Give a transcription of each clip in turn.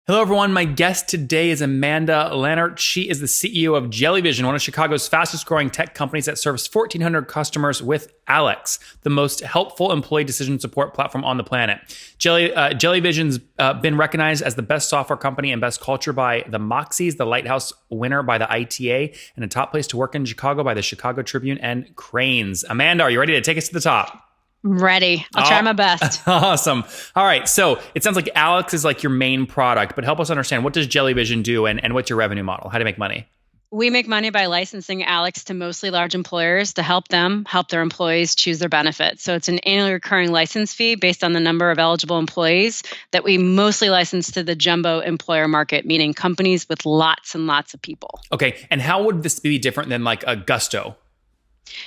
Hello, everyone. My guest today is Amanda Lannert. She is the CEO of Jellyvision, one of Chicago's fastest growing tech companies that serves 1,400 customers with Alex, the most helpful employee decision support platform on the planet. Jellyvision's been recognized as the best software company and best culture by the Moxies, the Lighthouse winner by the ITA, and a top place to work in Chicago by the Chicago Tribune and Crains. Amanda, are you ready to take us to the top? Ready. I'll try my best. Awesome. All right. So it sounds like Alex is like your main product, but help us understand, what does Jellyvision do and what's your revenue model? How do you make money? We make money by licensing Alex to mostly large employers to help them help their employees choose their benefits. So it's an annually recurring license fee based on the number of eligible employees that we mostly license to the jumbo employer market, meaning companies with lots and lots of people. Okay. And how would this be different than like a Gusto?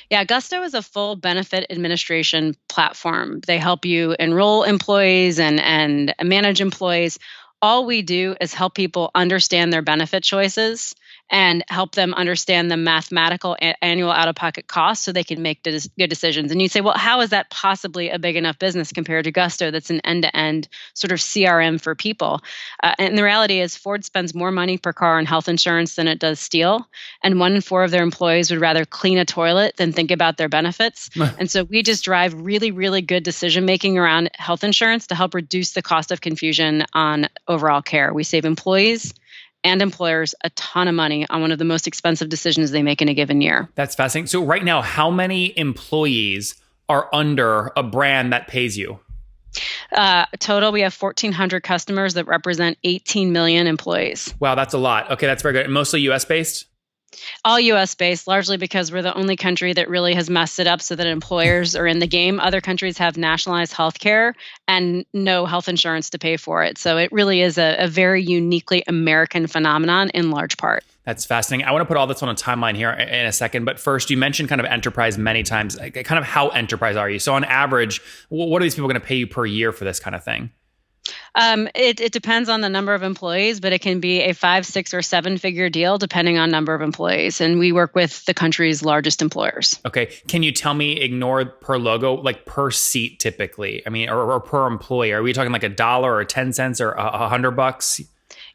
Yeah, Gusto is a full benefit administration platform. They help you enroll employees and manage employees. All we do is help people understand their benefit choices and help them understand the mathematical annual out-of-pocket costs so they can make good decisions. And you'd say, well, how is that possibly a big enough business compared to Gusto that's an end-to-end sort of CRM for people? And the reality is Ford spends more money per car on health insurance than it does steel. And 1 in 4 of their employees would rather clean a toilet than think about their benefits. And so we just drive really, really good decision-making around health insurance to help reduce the cost of confusion on overall care. We save employees and employers a ton of money on one of the most expensive decisions they make in a given year. That's fascinating. So right now, how many employees are under a brand that pays you? Total, we have 1,400 customers that represent 18 million employees. Wow, that's a lot. Okay, that's very good. And mostly US based? All US based, largely because we're the only country that really has messed it up so that employers are in the game. Other countries have nationalized healthcare and no health insurance to pay for it. So it really is a very uniquely American phenomenon in large part. That's fascinating. I want to put all this on a timeline here in a second. But first, you mentioned kind of enterprise many times. Kind of how enterprise are you? So on average, what are these people going to pay you per year for this kind of thing? It depends on the number of employees, but it can be a 5, 6, or 7-figure deal depending on number of employees. And we work with the country's largest employers. Okay. Can you tell me, ignore per logo, like per seat typically? I mean, or per employee? Are we talking like $1 or 10 cents or $100?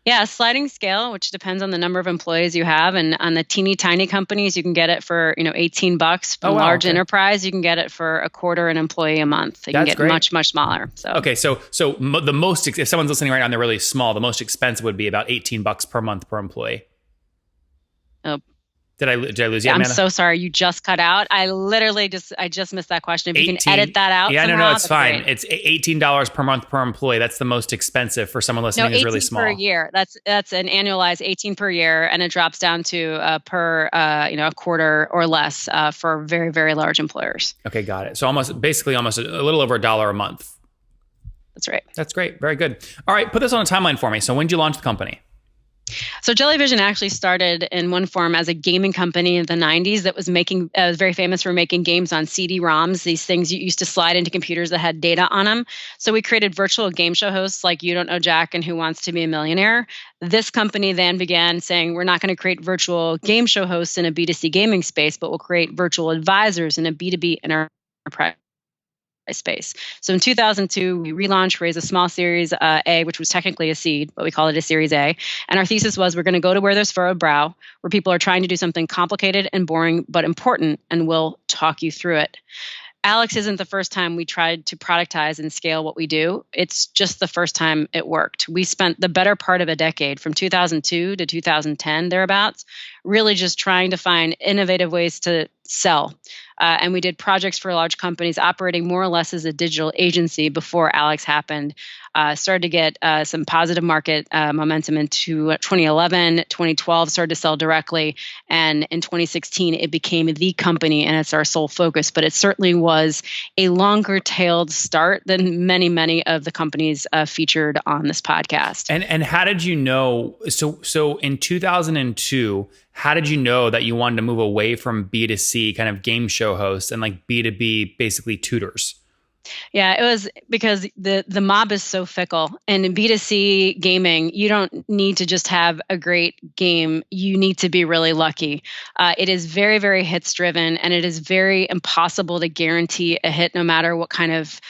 Yeah, sliding scale, which depends on the number of employees you have. And on the teeny tiny companies, you can get it for $18. Oh, wow, large okay. Enterprise, you can get it for $0.25 an employee a month. You can get great. much, much smaller. So okay, so the most, if someone's listening right now and they're really small, the most expensive would be about $18 per month per employee. Oh. Did I lose you, I'm Amanda? so sorry. You just cut out. I just missed that question. If you can edit that out. Yeah, somehow, no, it's fine. Great. It's $18 per month per employee. That's the most expensive for someone listening who's really small. 18 per year. That's an annualized 18 per year, and it drops down to per a quarter or less for very, very large employers. Okay, got it. So almost a little over $1 a month. That's right. That's great. Very good. All right, put this on a timeline for me. So when did you launch the company? So Jellyvision actually started in one form as a gaming company in the 90s that was very famous for making games on CD-ROMs, these things you used to slide into computers that had data on them. So we created virtual game show hosts like You Don't Know Jack and Who Wants to Be a Millionaire. This company then began saying, we're not going to create virtual game show hosts in a B2C gaming space, but we'll create virtual advisors in a B2B enterprise space. So in 2002, we relaunched, raised a small Series A, which was technically a seed, but we call it a Series A. And our thesis was we're going to go to where there's furrowed brow, where people are trying to do something complicated and boring, but important, and we'll talk you through it. Alex isn't the first time we tried to productize and scale what we do. It's just the first time it worked. We spent the better part of a decade, from 2002 to 2010, thereabouts, really just trying to find innovative ways to sell. And we did projects for large companies operating more or less as a digital agency before Alex happened. Started to get some positive market momentum into 2011, 2012, started to sell directly. And in 2016, it became the company, and it's our sole focus. But it certainly was a longer-tailed start than many, many of the companies featured on this podcast. And how did you know? So in 2002, how did you know that you wanted to move away from B2C kind of game show hosts and like B2B, basically tutors? Yeah, it was because the mob is so fickle. And in B2C gaming, you don't need to just have a great game. You need to be really lucky. It is very, very hits driven, and it is very impossible to guarantee a hit no matter what kind of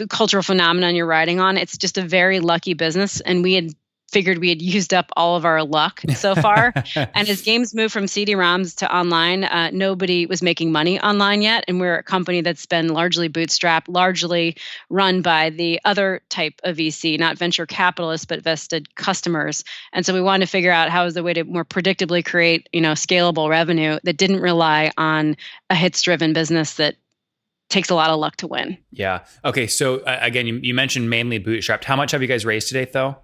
cultural phenomenon you're riding on. It's just a very lucky business. And we had figured we had used up all of our luck so far. And as games move from CD-ROMs to online, nobody was making money online yet. And we're a company that's been largely bootstrapped, largely run by the other type of VC, not venture capitalists, but vested customers. And so we wanted to figure out how is the way to more predictably create, scalable revenue that didn't rely on a hits-driven business that takes a lot of luck to win. Yeah. Okay. So again, you mentioned mainly bootstrapped. How much have you guys raised today, though?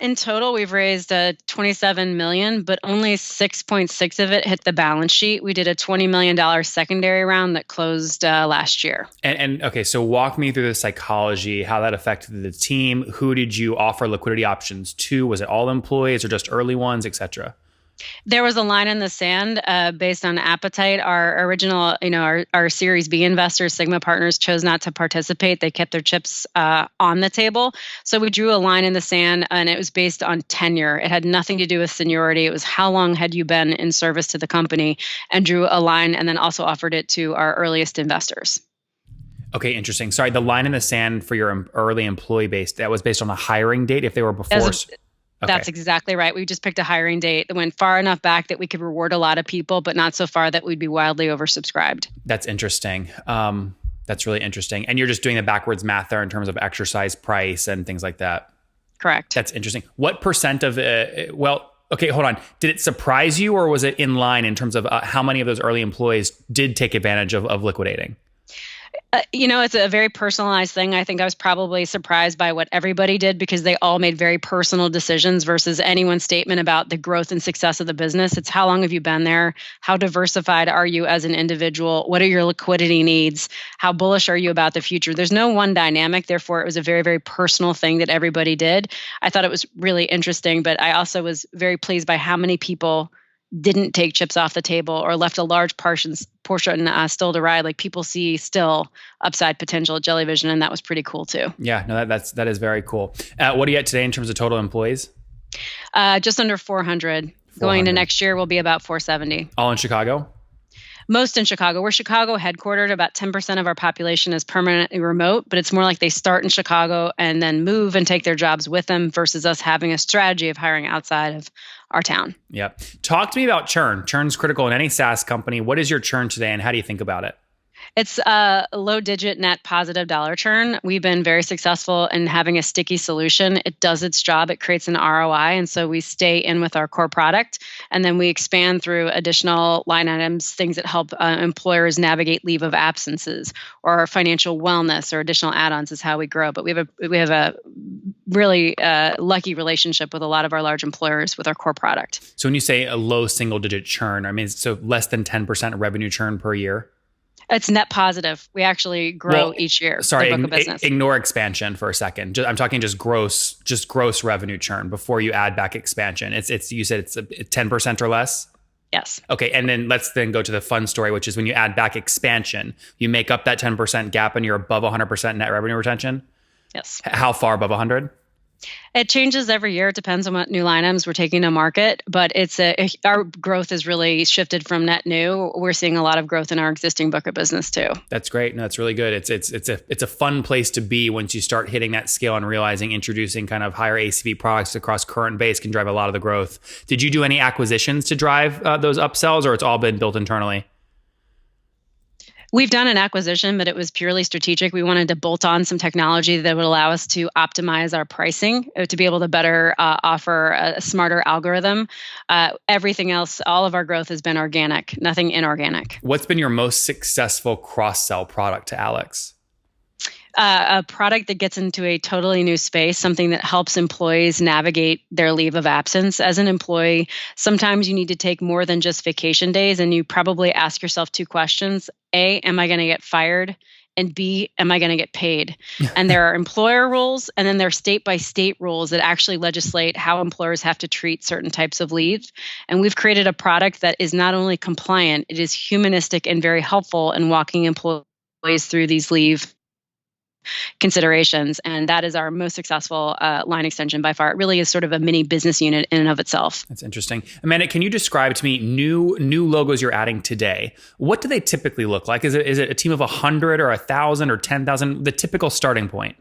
In total, we've raised $27 million, but only 6.6 of it hit the balance sheet. We did a $20 million secondary round that closed last year. And okay, so walk me through the psychology, how that affected the team. Who did you offer liquidity options to? Was it all employees or just early ones, et cetera? There was a line in the sand based on appetite. Our original, our Series B investors, Sigma Partners, chose not to participate. They kept their chips on the table. So we drew a line in the sand, and it was based on tenure. It had nothing to do with seniority. It was how long had you been in service to the company, and drew a line and then also offered it to our earliest investors. Okay, interesting. Sorry, the line in the sand for your early employee base, that was based on a hiring date if they were before... That's exactly right. We just picked a hiring date that went far enough back that we could reward a lot of people, but not so far that we'd be wildly oversubscribed. That's interesting. That's really interesting. And you're just doing the backwards math there in terms of exercise price and things like that. Correct. That's interesting. What percent of okay, hold on. Did it surprise you, or was it in line in terms of how many of those early employees did take advantage of liquidating? It's a very personalized thing. I think I was probably surprised by what everybody did because they all made very personal decisions versus anyone's statement about the growth and success of the business. It's how long have you been there? How diversified are you as an individual? What are your liquidity needs? How bullish are you about the future? There's no one dynamic. Therefore, it was a very, very personal thing that everybody did. I thought it was really interesting, but I also was very pleased by how many people didn't take chips off the table or left a large portion still to ride. Like people see still upside potential at Jellyvision, and that was pretty cool too. Yeah, no, that is very cool. What are you at today in terms of total employees? Just under 400. Going into next year, we'll be about 470. All in Chicago? Most in Chicago. We're Chicago headquartered. About 10% of our population is permanently remote, but it's more like they start in Chicago and then move and take their jobs with them versus us having a strategy of hiring outside of our town. Yeah. Talk to me about churn. Churn's critical in any SaaS company. What is your churn today and how do you think about it? It's a low digit net positive dollar churn. We've been very successful in having a sticky solution. It does its job. It creates an ROI. And so we stay in with our core product and then we expand through additional line items, things that help employers navigate leave of absences or financial wellness or additional add-ons is how we grow. But we have a really lucky relationship with a lot of our large employers with our core product. So when you say a low single digit churn, I mean, so less than 10% revenue churn per year? It's net positive. We actually grow each year. Sorry, the book of business. Ignore expansion for a second. I'm talking just gross revenue churn before you add back expansion. You said it's 10% or less? Yes. Okay, and then let's go to the fun story, which is when you add back expansion, you make up that 10% gap and you're above 100% net revenue retention? Yes. How far above 100? It changes every year. It depends on what new line items we're taking to market, but our growth has really shifted from net new. We're seeing a lot of growth in our existing book of business too. That's great. No, that's really good. It's a fun place to be once you start hitting that scale and realizing introducing kind of higher ACV products across current base can drive a lot of the growth. Did you do any acquisitions to drive those upsells, or it's all been built internally? We've done an acquisition, but it was purely strategic. We wanted to bolt on some technology that would allow us to optimize our pricing, to be able to better offer a smarter algorithm. Everything else, all of our growth has been organic, nothing inorganic. What's been your most successful cross-sell product to Alex? A product that gets into a totally new space, something that helps employees navigate their leave of absence. As an employee, sometimes you need to take more than just vacation days, and you probably ask yourself two questions. A, am I going to get fired? And B, am I going to get paid? And there are employer rules, and then there are state-by-state rules that actually legislate how employers have to treat certain types of leave. And we've created a product that is not only compliant, it is humanistic and very helpful in walking employees through these leave considerations. And that is our most successful line extension by far. It really is sort of a mini business unit in and of itself. That's interesting. Amanda, can you describe to me new logos you're adding today? What do they typically look like? Is it a team of 100 or 1,000 or 10,000? The typical starting point?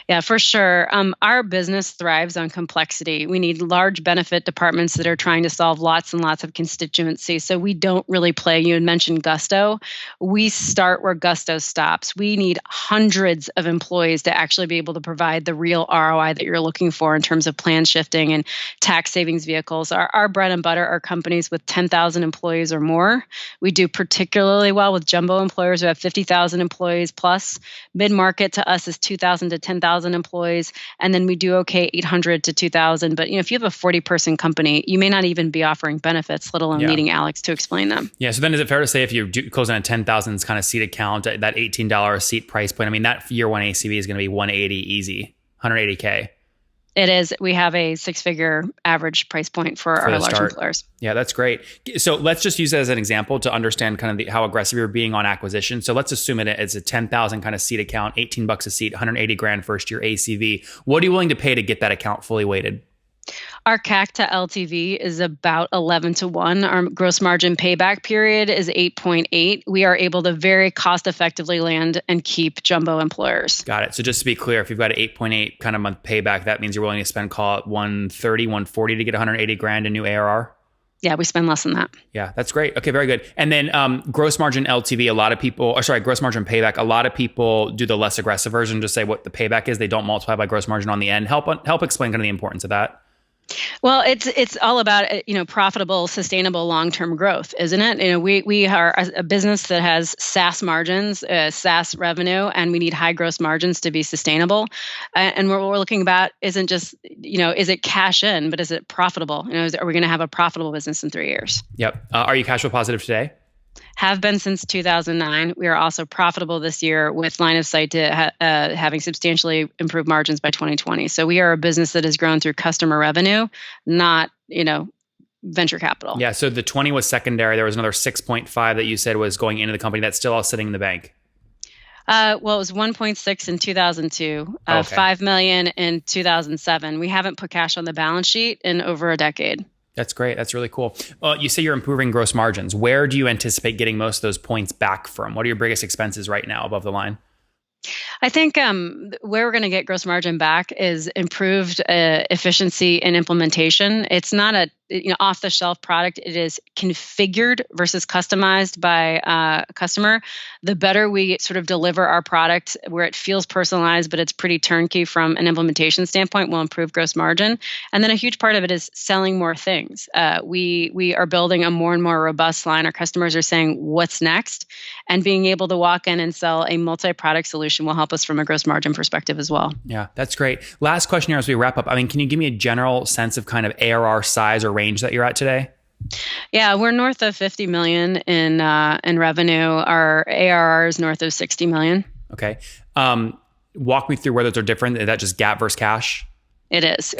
Yeah, for sure. Our business thrives on complexity. We need large benefit departments that are trying to solve lots and lots of constituency. So we don't really play. You had mentioned Gusto. We start where Gusto stops. We need hundreds of employees to actually be able to provide the real ROI that you're looking for in terms of plan shifting and tax savings vehicles. Our bread and butter are companies with 10,000 employees or more. We do particularly well with jumbo employers who have 50,000 employees plus. Mid-market to us is 2,000 to 10,000 employees, and then we do okay 800 to 2,000. But if you have a 40-person company, you may not even be offering benefits, let alone needing Alex to explain them. Yeah. So then, is it fair to say if you do close on a 10,000 kind of seat account, that $18 a seat price point? I mean, that year one ACV is going to be 180 easy, 180K. It is. We have a six-figure average price point for our large employers. Yeah, that's great. So let's just use that as an example to understand kind of how aggressive you're being on acquisition. So let's assume it's a 10,000 kind of seat account, $18 a seat, 180 grand first year ACV. What are you willing to pay to get that account fully weighted? Our CAC to LTV is about 11 to 1. Our gross margin payback period is 8.8. We are able to very cost effectively land and keep jumbo employers. Got it. So just to be clear, if you've got an 8.8 kind of month payback, that means you're willing to spend, call it 130, 140 to get 180 grand in new ARR? Yeah, we spend less than that. Yeah, that's great. Okay, very good. And then gross margin LTV, gross margin payback, a lot of people do the less aggressive version, just say what the payback is. They don't multiply by gross margin on the end. Help explain kind of the importance of that. Well, it's all about profitable, sustainable, long-term growth, isn't it? We are a business that has SaaS margins, SaaS revenue, and we need high gross margins to be sustainable. And what we're looking about isn't just is it cash in, but is it profitable? Are we going to have a profitable business in 3 years? Yep. Are you cash flow positive today? Have been since 2009. We are also profitable this year with line of sight to having substantially improved margins by 2020. So we are a business that has grown through customer revenue, not, venture capital. Yeah. So the 20 was secondary. There was another 6.5 that you said was going into the company. That's still all sitting in the bank. Well, it was 1.6 in 2002, 5 million in 2007. We haven't put cash on the balance sheet in over a decade. That's great. That's really cool. You say you're improving gross margins. Where do you anticipate getting most of those points back from? What are your biggest expenses right now above the line? I think where we're going to get gross margin back is improved efficiency and implementation. It's not a off-the-shelf product. It is configured versus customized by a customer. The better we sort of deliver our product where it feels personalized, but it's pretty turnkey from an implementation standpoint, will improve gross margin. And then a huge part of it is selling more things. We are building a more and more robust line. Our customers are saying, what's next? And being able to walk in and sell a multi-product solution will help us from a gross margin perspective as well. Yeah, that's great. Last question here as we wrap up. I mean, can you give me a general sense of kind of ARR size or range that you're at today? Yeah, we're north of 50 million in revenue. Our ARR is north of 60 million. Okay. Walk me through where those are different. Is that just GAAP versus cash? It is.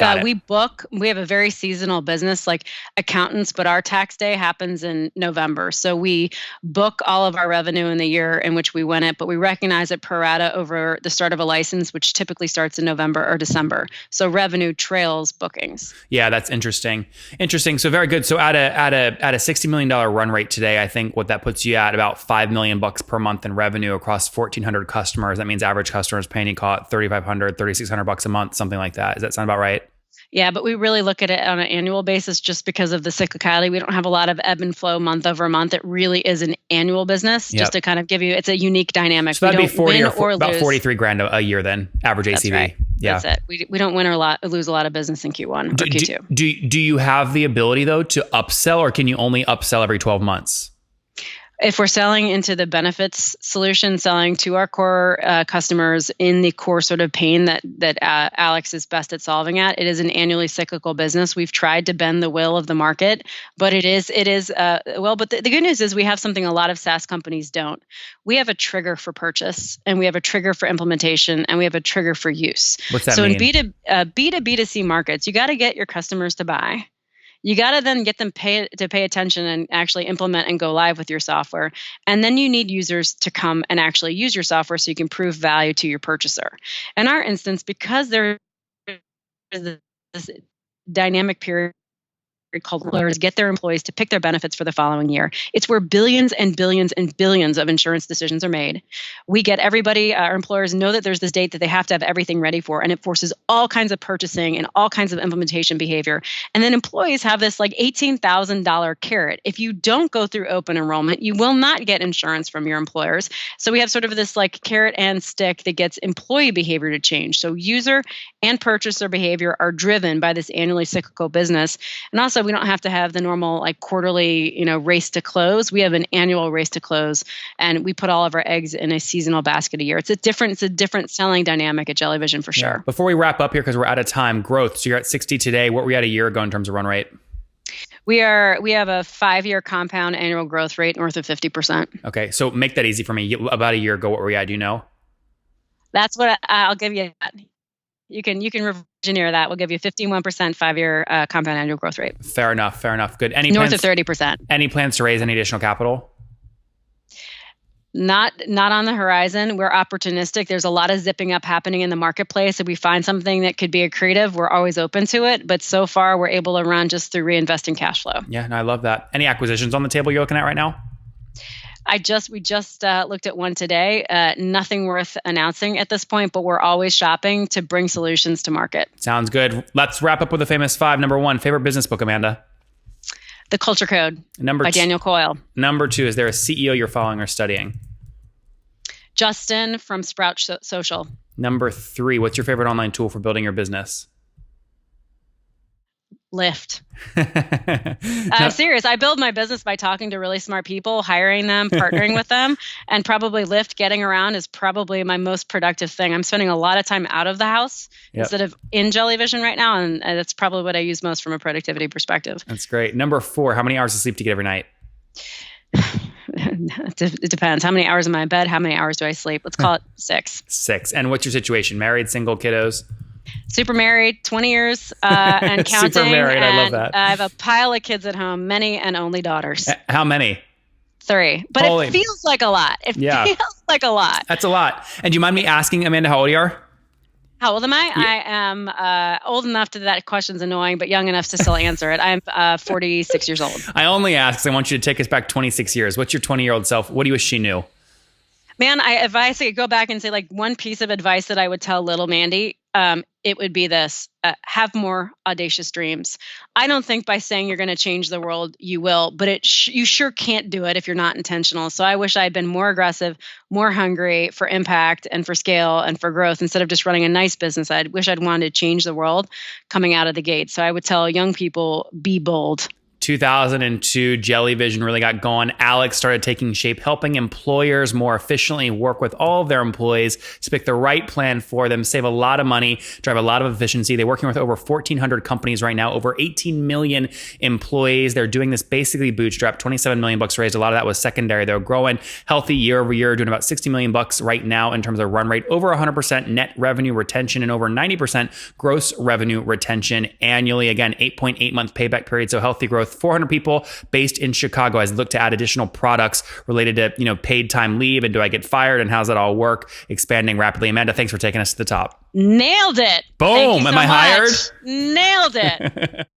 We have a very seasonal business like accountants, but our tax day happens in November. So we book all of our revenue in the year in which we win it, but we recognize it pro rata over the start of a license, which typically starts in November or December. So revenue trails bookings. Yeah, that's interesting. So very good. So at a $60 million run rate today, I think what that puts you at about $5 million per month in revenue across 1,400 customers. That means average customers paying you, call it $3,500, $3,600 a month, something like that. Does that sound about right? Yeah, but we really look at it on an annual basis just because of the cyclicality. We don't have a lot of ebb and flow month over month. It really is an annual business. Yep. Just to kind of give you, it's a unique dynamic. So that'd be 40 or about 43 grand a year then, average ACV. That's right. Yeah. That's it. We don't win or lose a lot of business in Q1 or Q2. Do you have the ability though to upsell, or can you only upsell every 12 months? If we're selling into the benefits solution, selling to our core customers in the core sort of pain that Alex is best at solving at, it is an annually cyclical business. We've tried to bend the will of the market, but but the good news is we have something a lot of SaaS companies don't. We have a trigger for purchase, and we have a trigger for implementation, and we have a trigger for use. What's that mean? In B2B2C markets, you got to get your customers to buy. You got to then get them to pay attention and actually implement and go live with your software. And then you need users to come and actually use your software so you can prove value to your purchaser. In our instance, because there is this dynamic period called employers get their employees to pick their benefits for the following year. It's where billions and billions and billions of insurance decisions are made. We get everybody, our employers know that there's this date that they have to have everything ready for, and it forces all kinds of purchasing and all kinds of implementation behavior. And then employees have this like $18,000 carrot. If you don't go through open enrollment, you will not get insurance from your employers. So we have sort of this like carrot and stick that gets employee behavior to change. So user and purchaser behavior are driven by this annually cyclical business. And also we don't have to have the normal like quarterly, race to close. We have an annual race to close, and we put all of our eggs in a seasonal basket a year. It's a different selling dynamic at Jellyvision for sure. Before we wrap up here, because we're out of time, growth. So you're at 60 today. What were you at a year ago in terms of run rate? We have a 5-year compound annual growth rate north of 50%. Okay. So make that easy for me. About a year ago, what were you at? Do you know? That's what I'll give you. You can engineer that. We'll give you 51% 5-year compound annual growth rate. Fair enough. Good. North of 30%. Any plans to raise any additional capital? Not on the horizon. We're opportunistic. There's a lot of zipping up happening in the marketplace. If we find something that could be accretive, we're always open to it. But so far, we're able to run just through reinvesting cash flow. Yeah, no, I love that. Any acquisitions on the table you're looking at right now? We just looked at one today. Nothing worth announcing at this point, but we're always shopping to bring solutions to market. Sounds good. Let's wrap up with the famous 5. Number 1, favorite business book, Amanda? The Culture Code by Daniel Coyle. Number 2, is there a CEO you're following or studying? Justin from Sprout Social. Number 3, what's your favorite online tool for building your business? Lyft. I'm serious. I build my business by talking to really smart people, hiring them, partnering with them, and probably Lyft, getting around, is probably my most productive thing. I'm spending a lot of time out of the house instead of in Jellyvision right now, and that's probably what I use most from a productivity perspective. That's great. Number 4, how many hours of sleep do you get every night? It depends. How many hours am I in bed? How many hours do I sleep? Let's call it 6. 6. And what's your situation? Married, single, kiddos? Super married, 20 years and counting. Super married. And I love that. I have a pile of kids at home, many and only daughters. How many? 3. But it feels like a lot. It feels like a lot. That's a lot. And do you mind me asking, Amanda, how old you are? How old am I? Yeah. I am old enough that question's annoying, but young enough to still answer it. I'm 46 years old. I only ask because I want you to take us back 26 years. What's your 20-year-old self? What do you wish she knew? Man, if I could go back and say like one piece of advice that I would tell little Mandy, it would be this: have more audacious dreams. I don't think by saying you're going to change the world, you will, but you sure can't do it if you're not intentional. So I wish I had been more aggressive, more hungry for impact and for scale and for growth instead of just running a nice business. I wish I'd wanted to change the world coming out of the gate. So I would tell young people, be bold. 2002, Jellyvision really got going. Alex started taking shape, helping employers more efficiently work with all of their employees to pick the right plan for them, save a lot of money, drive a lot of efficiency. They're working with over 1,400 companies right now, over 18 million employees. They're doing this basically bootstrapped, $27 million raised. A lot of that was secondary. They're growing healthy year over year, doing about $60 million right now in terms of run rate, over 100% net revenue retention and over 90% gross revenue retention annually. Again, 8.8 month payback period. So healthy growth. 400 people based in Chicago as they look to add additional products related to, paid time leave and do I get fired and how's that all work? Expanding rapidly. Amanda, thanks for taking us to the top. Nailed it. Boom. Am I hired? Nailed it.